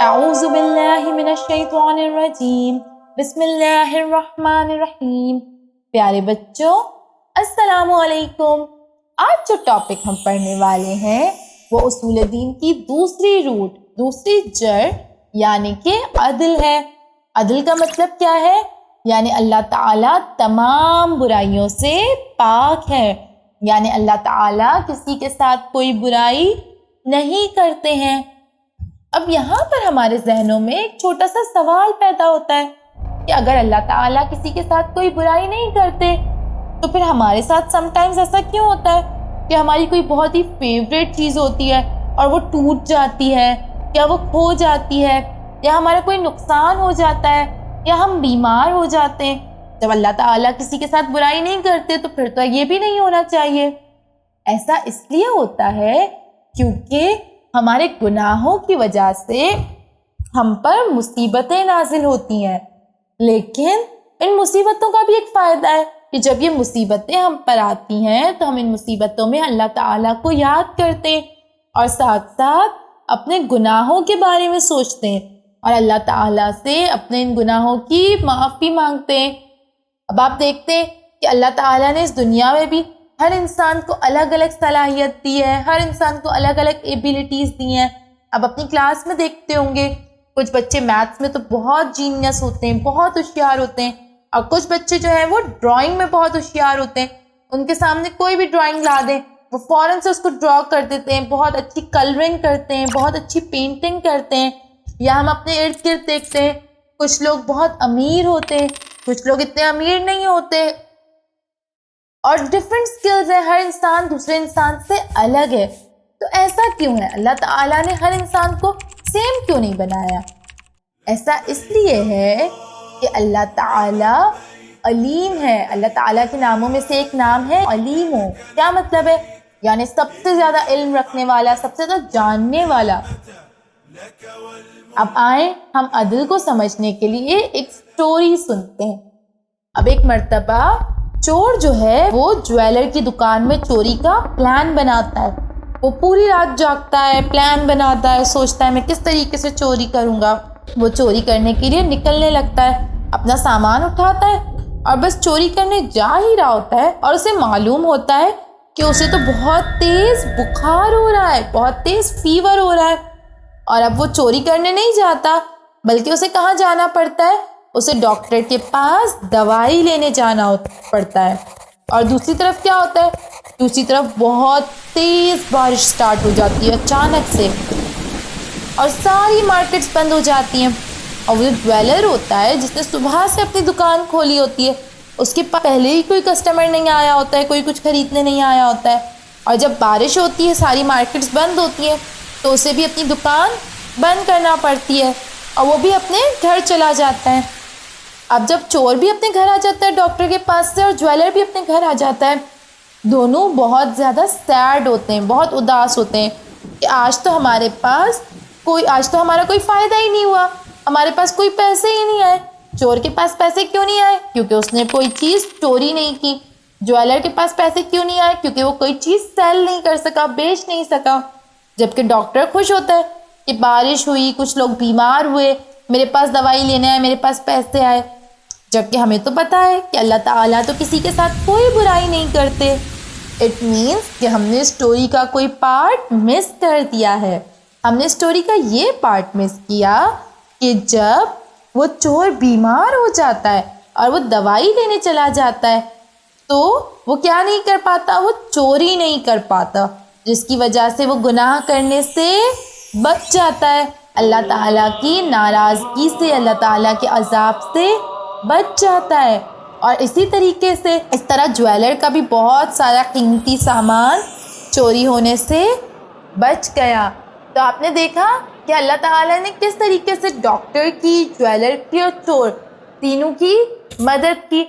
اعوذ باللہ من الشیطان الرجیم بسم اللہ الرحمن الرحیم۔ پیارے بچوں السلام علیکم۔ آج جو ٹاپک ہم پڑھنے والے ہیں وہ اصول دین کی دوسری روٹ، دوسری جڑ یعنی کہ عدل ہے۔ عدل کا مطلب کیا ہے؟ یعنی اللہ تعالیٰ تمام برائیوں سے پاک ہے، یعنی اللہ تعالیٰ کسی کے ساتھ کوئی برائی نہیں کرتے ہیں۔ اب یہاں پر ہمارے ذہنوں میں ایک چھوٹا سا سوال پیدا ہوتا ہے کہ اگر اللہ تعالیٰ کسی کے ساتھ کوئی برائی نہیں کرتے تو پھر ہمارے ساتھ سم ٹائمز ایسا کیوں ہوتا ہے کہ ہماری کوئی بہت ہی فیوریٹ چیز ہوتی ہے اور وہ ٹوٹ جاتی ہے یا وہ کھو جاتی ہے یا ہمارا کوئی نقصان ہو جاتا ہے یا ہم بیمار ہو جاتے ہیں؟ جب اللہ تعالیٰ کسی کے ساتھ برائی نہیں کرتے تو پھر تو یہ بھی نہیں ہونا چاہیے۔ ایسا اس لیے ہوتا ہے کیونکہ ہمارے گناہوں کی وجہ سے ہم پر مصیبتیں نازل ہوتی ہیں، لیکن ان مصیبتوں کا بھی ایک فائدہ ہے کہ جب یہ مصیبتیں ہم پر آتی ہیں تو ہم ان مصیبتوں میں اللہ تعالیٰ کو یاد کرتے ہیں اور ساتھ ساتھ اپنے گناہوں کے بارے میں سوچتے ہیں اور اللہ تعالیٰ سے اپنے ان گناہوں کی معافی مانگتے ہیں۔ اب آپ دیکھتے ہیں کہ اللہ تعالیٰ نے اس دنیا میں بھی ہر انسان کو الگ الگ صلاحیت دی ہے، ہر انسان کو الگ الگ ایبیلٹیز دی ہیں۔ اب اپنی کلاس میں دیکھتے ہوں گے کچھ بچے میتھس میں تو بہت جینیس ہوتے ہیں، بہت ہوشیار ہوتے ہیں، اور کچھ بچے جو ہیں وہ ڈرائنگ میں بہت ہوشیار ہوتے ہیں۔ ان کے سامنے کوئی بھی ڈرائنگ لا دیں وہ فوراً سے اس کو ڈرا کر دیتے ہیں، بہت اچھی کلرنگ کرتے ہیں، بہت اچھی پینٹنگ کرتے ہیں۔ یا ہم اپنے ارد گرد دیکھتے ہیں کچھ لوگ بہت امیر ہوتے ہیں، کچھ لوگ اتنے امیر نہیں ہوتے، اور ڈفرینٹ سکلز ہیں، ہر انسان دوسرے انسان سے الگ ہے۔ تو ایسا کیوں ہے؟ اللہ تعالیٰ نے ہر انسان کو سیم کیوں نہیں بنایا؟ ایسا اس لیے ہے کہ اللہ تعالیٰ علیم ہے۔ اللہ تعالیٰ کے ناموں میں سے ایک نام ہے علیم ہو۔ کیا مطلب ہے؟ یعنی سب سے زیادہ علم رکھنے والا، سب سے زیادہ جاننے والا۔ اب آئیں ہم عدل کو سمجھنے کے لیے ایک سٹوری سنتے ہیں۔ اب ایک مرتبہ چور جو ہے وہ جویلر کی دکان میں چوری کا پلان بناتا ہے۔ وہ پوری رات جاگتا ہے، پلان بناتا ہے، سوچتا ہے میں کس طریقے سے چوری کروں گا۔ وہ چوری کرنے کے لیے نکلنے لگتا ہے، اپنا سامان اٹھاتا ہے اور بس چوری کرنے جا ہی رہا ہوتا ہے اور اسے معلوم ہوتا ہے کہ اسے تو بہت تیز بخار ہو رہا ہے، بہت تیز فیور ہو رہا ہے، اور اب وہ چوری کرنے نہیں جاتا بلکہ اسے کہاں جانا پڑتا ہے؟ اسے ڈاکٹر کے پاس دوائی لینے جانا پڑتا ہے۔ اور دوسری طرف کیا ہوتا ہے؟ دوسری طرف بہت تیز بارش سٹارٹ ہو جاتی ہے اچانک سے، اور ساری مارکیٹس بند ہو جاتی ہیں، اور وہ جویلر ہوتا ہے جس نے صبح سے اپنی دکان کھولی ہوتی ہے، اس کے پاس پہلے ہی کوئی کسٹمر نہیں آیا ہوتا ہے، کوئی کچھ خریدنے نہیں آیا ہوتا ہے، اور جب بارش ہوتی ہے ساری مارکیٹس بند ہوتی ہیں تو اسے بھی اپنی دکان بند کرنا پڑتی ہے اور وہ بھی اپنے گھر چلا جاتا ہے۔ اب جب چور بھی اپنے گھر آ جاتا ہے ڈاکٹر کے پاس سے اور جویلر بھی اپنے گھر آ جاتا ہے، دونوں بہت زیادہ سیڈ ہوتے ہیں، بہت اداس ہوتے ہیں کہ آج تو ہمارا کوئی فائدہ ہی نہیں ہوا، ہمارے پاس کوئی پیسے ہی نہیں آئے۔ چور کے پاس پیسے کیوں نہیں آئے؟ کیونکہ اس نے کوئی چیز چوری نہیں کی۔ جویلر کے پاس پیسے کیوں نہیں آئے؟ کیونکہ وہ کوئی چیز سیل نہیں کر سکا، بیچ نہیں سکا۔ جبکہ ڈاکٹر خوش ہوتا ہے کہ بارش ہوئی، کچھ لوگ بیمار ہوئے، میرے پاس دوائی لینے آئے، میرے پاس پیسے آئے۔ جبکہ ہمیں تو پتہ ہے کہ اللہ تعالیٰ تو کسی کے ساتھ کوئی برائی نہیں کرتے۔ اٹ مینس کہ ہم نے اسٹوری کا کوئی پارٹ مس کر دیا ہے۔ ہم نے اسٹوری کا یہ پارٹ مس کیا کہ جب وہ چور بیمار ہو جاتا ہے اور وہ دوائی لینے چلا جاتا ہے تو وہ کیا نہیں کر پاتا؟ وہ چوری نہیں کر پاتا، جس کی وجہ سے وہ گناہ کرنے سے بچ جاتا ہے، اللہ تعالیٰ کی ناراضگی سے، اللہ تعالیٰ کے عذاب سے بچ جاتا ہے۔ اور اسی طریقے سے اس طرح جویلر کا بھی بہت سارا قیمتی سامان چوری ہونے سے بچ گیا۔ تو آپ نے دیکھا کہ اللہ تعالیٰ نے کس طریقے سے ڈاکٹر کی، جویلر کی اور چور تینوں کی مدد کی۔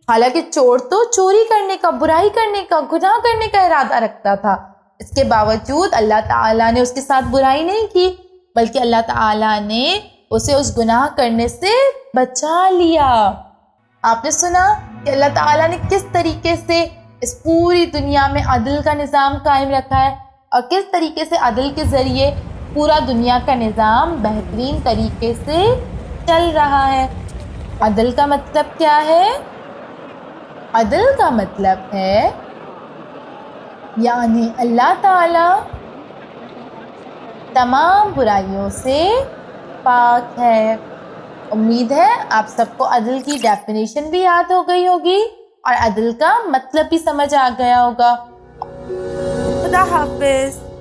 حالانکہ چور تو چوری کرنے کا، برائی کرنے کا، گناہ کرنے کا ارادہ رکھتا تھا، اس کے باوجود اللہ تعالیٰ نے اس کے ساتھ برائی نہیں کی بلکہ اللہ تعالیٰ نے اسے اس گناہ کرنے سے بچا لیا۔ آپ نے سنا کہ اللہ تعالیٰ نے کس طریقے سے اس پوری دنیا میں عدل کا نظام قائم رکھا ہے اور کس طریقے سے عدل کے ذریعے پورا دنیا کا نظام بہترین طریقے سے چل رہا ہے۔ عدل کا مطلب کیا ہے؟ عدل کا مطلب ہے یعنی اللہ تعالی تمام برائیوں سے پاک ہے۔ امید ہے آپ سب کو عدل کی ڈیفینیشن بھی یاد ہو گئی ہوگی اور عدل کا مطلب بھی سمجھ آ گیا ہوگا۔ خدا حافظ۔